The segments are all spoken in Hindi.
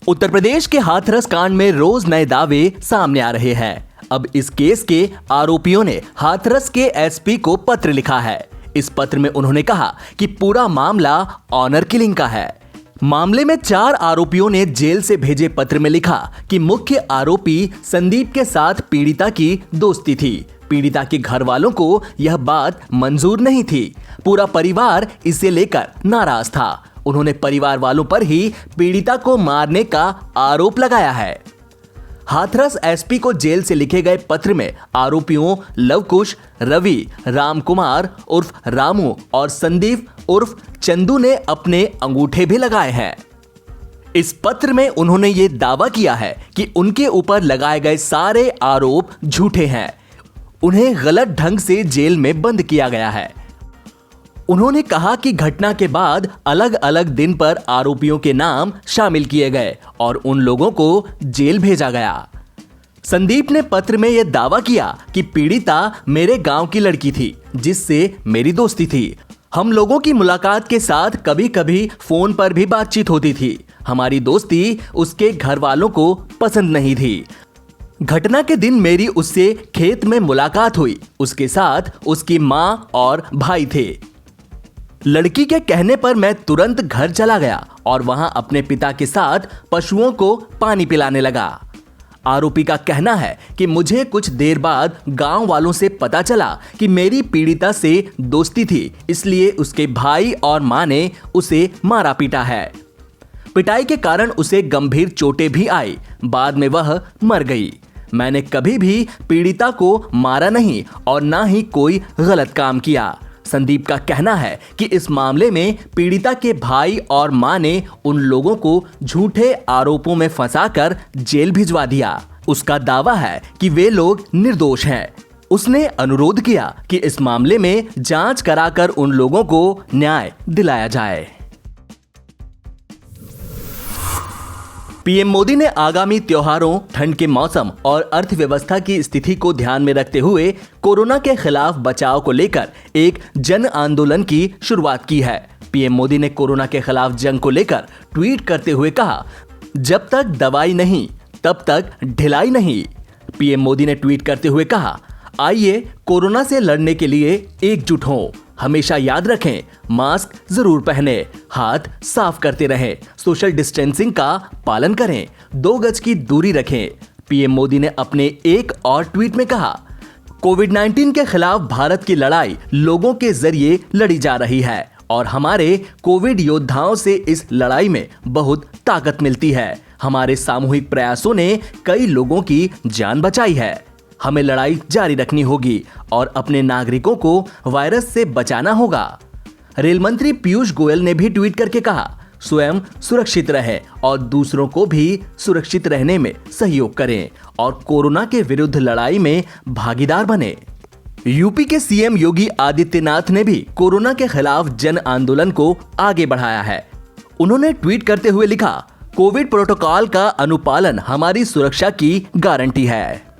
उत्तर प्रदेश के हाथरस कांड में रोज नए दावे सामने आ रहे हैं। अब इस केस के आरोपियों ने हाथरस के एसपी को पत्र लिखा है। इस पत्र में उन्होंने कहा कि पूरा मामला ऑनर किलिंग का है। मामले में 4 आरोपियों ने जेल से भेजे पत्र में लिखा कि मुख्य आरोपी संदीप के साथ पीड़िता की दोस्ती थी। पीड़िता के घर वालों को यह बात मंजूर नहीं थी। पूरा परिवार इसे लेकर नाराज था। उन्होंने परिवार वालों पर ही पीड़िता को मारने का आरोप लगाया है। हाथरस एसपी को जेल से लिखे गए पत्र में आरोपियों लवकुश, रवि, रामकुमार उर्फ रामू और संदीप उर्फ चंदू ने अपने अंगूठे भी लगाए हैं। इस पत्र में उन्होंने ये दावा किया है कि उनके ऊपर लगाए गए सारे आरोप झूठे हैं। उन्हें गलत ढंग से जेल में बंद किया गया है। उन्होंने कहा कि घटना के बाद अलग अलग दिन पर आरोपियों के नाम शामिल किए गए और उन लोगों को जेल भेजा गया। संदीप ने पत्र में यह दावा किया कि पीड़िता मेरे गांव की लड़की थी जिससे मेरी दोस्ती थी। हम लोगों की मुलाकात के साथ कभी कभी फोन पर भी बातचीत होती थी। हमारी दोस्ती उसके घर वालों को पसंद नहीं थी। घटना के दिन मेरी उससे खेत में मुलाकात हुई। उसके साथ उसकी मां और भाई थे। लड़की के कहने पर मैं तुरंत घर चला गया और वहां अपने पिता के साथ पशुओं को पानी पिलाने लगा। आरोपी का कहना है कि मुझे कुछ देर बाद गांव वालों से पता चला कि मेरी पीड़िता से दोस्ती थी, इसलिए उसके भाई और मां ने उसे मारा पीटा है। पिटाई के कारण उसे गंभीर चोटें भी आई। बाद में वह मर गई। मैंने कभी भी पीड़िता को मारा नहीं और ना ही कोई गलत काम किया। संदीप का कहना है कि इस मामले में पीड़िता के भाई और मां ने उन लोगों को झूठे आरोपों में फंसाकर जेल भिजवा दिया। उसका दावा है कि वे लोग निर्दोष हैं। उसने अनुरोध किया कि इस मामले में जांच कराकर उन लोगों को न्याय दिलाया जाए। पीएम मोदी ने आगामी त्योहारों, ठंड के मौसम और अर्थव्यवस्था की स्थिति को ध्यान में रखते हुए कोरोना के खिलाफ बचाव को लेकर एक जन आंदोलन की शुरुआत की है। पीएम मोदी ने कोरोना के खिलाफ जंग को लेकर ट्वीट करते हुए कहा, जब तक दवाई नहीं तब तक ढिलाई नहीं। पीएम मोदी ने ट्वीट करते हुए कहा, आइए कोरोना से लड़ने के लिए एकजुट हों। हमेशा याद रखें, मास्क जरूर पहने, हाथ साफ करते रहें, सोशल डिस्टेंसिंग का पालन करें, 2 गज की दूरी रखें। पीएम मोदी ने अपने एक और ट्वीट में कहा, कोविड-19 के खिलाफ भारत की लड़ाई लोगों के जरिए लड़ी जा रही है और हमारे कोविड योद्धाओं से इस लड़ाई में बहुत ताकत मिलती है। हमारे सामूहिक प्रयासों ने कई लोगों की जान बचाई है। हमें लड़ाई जारी रखनी होगी और अपने नागरिकों को वायरस से बचाना होगा। रेल मंत्री पीयूष गोयल ने भी ट्वीट करके कहा, स्वयं सुरक्षित रहें और दूसरों को भी सुरक्षित रहने में सहयोग करें और कोरोना के विरुद्ध लड़ाई में भागीदार बने। यूपी के सीएम योगी आदित्यनाथ ने भी कोरोना के खिलाफ जन आंदोलन को आगे बढ़ाया है। उन्होंने ट्वीट करते हुए लिखा, कोविड प्रोटोकॉल का अनुपालन हमारी सुरक्षा की गारंटी है।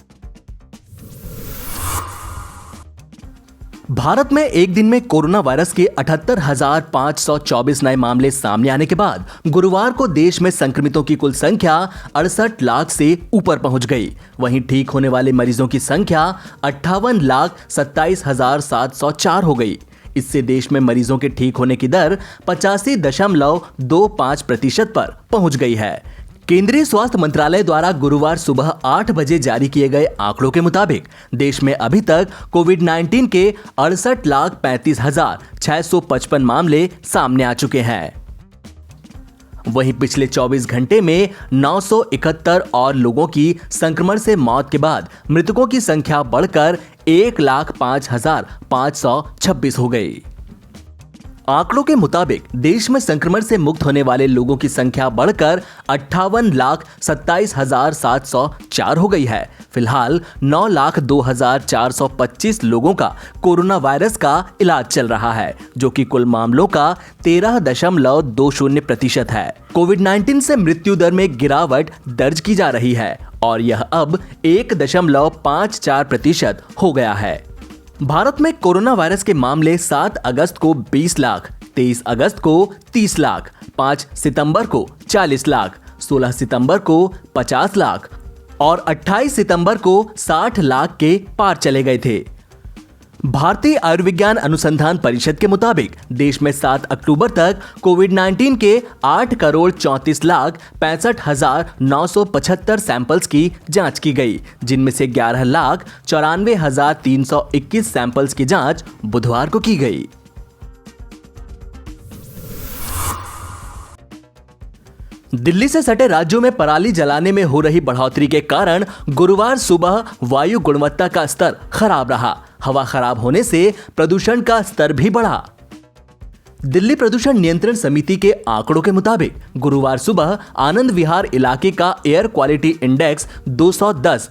भारत में एक दिन में कोरोना वायरस के 78,524 नए मामले सामने आने के बाद गुरुवार को देश में संक्रमितों की कुल संख्या 68 लाख से ऊपर पहुंच गई। वहीं ठीक होने वाले मरीजों की संख्या 58,27,704 हो गई। इससे देश में मरीजों के ठीक होने की दर 85.25% पर पहुंच गई है। केंद्रीय स्वास्थ्य मंत्रालय द्वारा गुरुवार सुबह 8 बजे जारी किए गए आंकड़ों के मुताबिक देश में अभी तक कोविड-19 के 68,35,655 मामले सामने आ चुके हैं। वहीं पिछले 24 घंटे में 971 और लोगों की संक्रमण से मौत के बाद मृतकों की संख्या बढ़कर 1,05,526 हो गई। आंकड़ों के मुताबिक देश में संक्रमण से मुक्त होने वाले लोगों की संख्या बढ़कर 58,27,704 हो गई है। फिलहाल 9,02,425 लोगों का कोरोना वायरस का इलाज चल रहा है, जो कि कुल मामलों का 13.20% है। कोविड-19 से मृत्यु दर में गिरावट दर्ज की जा रही है और यह अब 1.54% हो गया है। भारत में कोरोना वायरस के मामले 7 अगस्त को 20 लाख, 23 अगस्त को 30 लाख, 5 सितंबर को 40 लाख, 16 सितंबर को 50 लाख और 28 सितंबर को 60 लाख के पार चले गए थे। भारतीय आयुर्विज्ञान अनुसंधान परिषद के मुताबिक देश में 7 अक्टूबर तक कोविड-19 के 8,34,65,975 सैंपल्स की जांच की गई, जिनमें से 11,94,321 सैंपल्स की जांच बुधवार को की गई। दिल्ली से सटे राज्यों में पराली जलाने में हो रही बढ़ोतरी के कारण गुरुवार सुबह वायु गुणवत्ता का स्तर खराब रहा। हवा खराब होने से प्रदूषण का स्तर भी बढ़ा। दिल्ली प्रदूषण नियंत्रण समिति के आंकड़ों के मुताबिक गुरुवार सुबह आनंद विहार इलाके का एयर क्वालिटी इंडेक्स 210,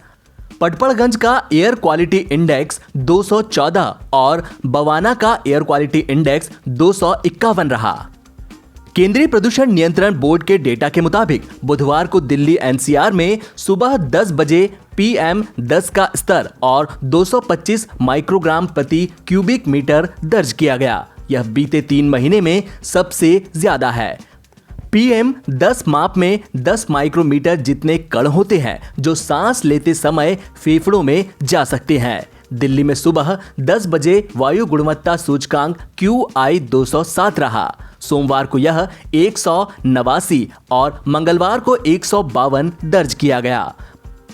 पटपड़गंज का एयर क्वालिटी इंडेक्स 214 और बवाना का एयर क्वालिटी इंडेक्स 251 रहा। केंद्रीय प्रदूषण नियंत्रण बोर्ड के डेटा के मुताबिक बुधवार को दिल्ली एनसीआर में सुबह 10 बजे PM10 का स्तर और 225 माइक्रोग्राम प्रति क्यूबिक मीटर दर्ज किया गया। यह बीते 3 महीने में सबसे ज्यादा है। PM10 माप में 10 माइक्रोमीटर जितने कण होते हैं जो सांस लेते समय फेफड़ों में जा सकते हैं। दिल्ली में सुबह 10 बजे वायु गुणवत्ता सूचकांक QI 207 रहा। सोमवार को यह 189 और मंगलवार को 152 दर्ज किया गया।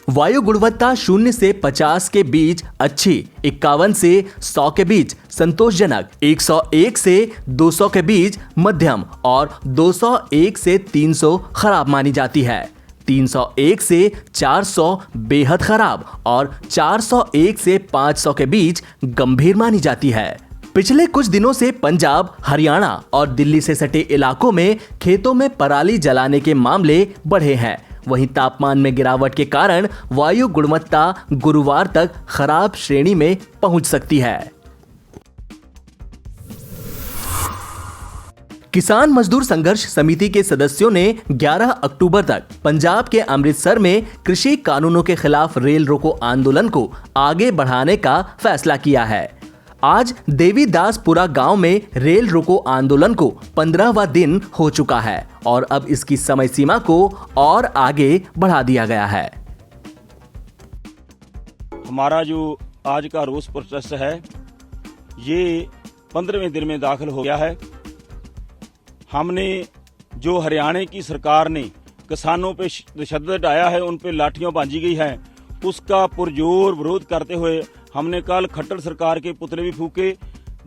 वायु गुणवत्ता 0 से 50 के बीच अच्छी, 51 से 100 के बीच संतोषजनक, 101 से 200 के बीच मध्यम और 201 से 300 खराब मानी जाती है। 301 से 400 बेहद खराब और 401 से 500 के बीच गंभीर मानी जाती है। पिछले कुछ दिनों से पंजाब, हरियाणा और दिल्ली से सटे इलाकों में खेतों में पराली जलाने के मामले बढ़े हैं। वहीं तापमान में गिरावट के कारण वायु गुणवत्ता गुरुवार तक खराब श्रेणी में पहुंच सकती है। किसान मजदूर संघर्ष समिति के सदस्यों ने 11 अक्टूबर तक पंजाब के अमृतसर में कृषि कानूनों के खिलाफ रेल रोको आंदोलन को आगे बढ़ाने का फैसला किया है। आज देवीदासपुरा गांव में रेल रोको आंदोलन को 15वां दिन हो चुका है और अब इसकी समय सीमा को और आगे बढ़ा दिया गया है। हमारा जो आज का रोष प्रोटेस्ट है ये 15वें दिन में दाखिल हो गया है। हमने जो हरियाणा की सरकार ने किसानों पे तशद्दुद ढाया है, उन पे लाठियां बांधी गई हैं, उसका पुरजोर विरोध करते हुए हमने कल खट्टर सरकार के पुतले भी फूके।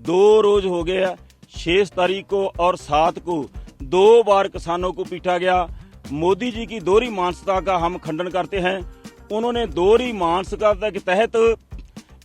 2 रोज हो गया, 6 तारीख को और 7 को 2 बार किसानों को पीटा गया। मोदी जी की दोहरी मानसिकता का हम खंडन करते हैं। उन्होंने दोहरी मानसिकता के तहत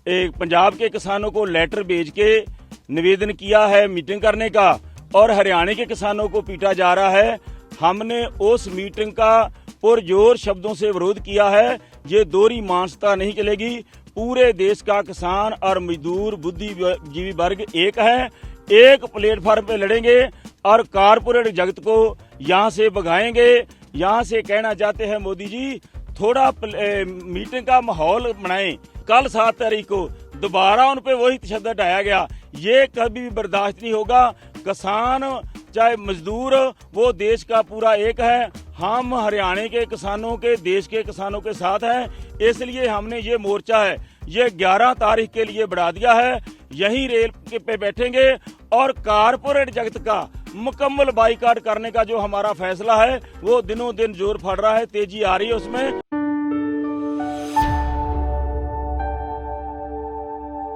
पंजाब के किसानों को लेटर भेज के निवेदन किया है मीटिंग करने का और हरियाणा के किसानों को पीटा जा रहा है। हमने उस मीटिंग का पुरजोर शब्दों से विरोध किया है। ये दोहरी मानसिकता नहीं चलेगी। पूरे देश का किसान और मजदूर बुद्धिजीवी वर्ग एक है, एक प्लेटफॉर्म पे लड़ेंगे और कारपोरेट जगत को यहाँ से भगाएंगे। यहाँ से कहना चाहते हैं मोदी जी थोड़ा मीटिंग का माहौल बनाएं। कल 7 तारीख को दोबारा उन पे वही तशद्दुद ढाया गया, ये कभी भी बर्दाश्त नहीं होगा। किसान चाहे मजदूर, वो देश का पूरा एक है। हम हरियाणा के किसानों के, देश के किसानों के साथ हैं, इसलिए हमने ये मोर्चा है ये 11 तारीख के लिए बढ़ा दिया है। यहीं रेल पे बैठेंगे और कारपोरेट जगत का मुकम्मल बाइकाट करने का जो हमारा फैसला है वो दिनों दिन जोर फड़ रहा है, तेजी आ रही है उसमें।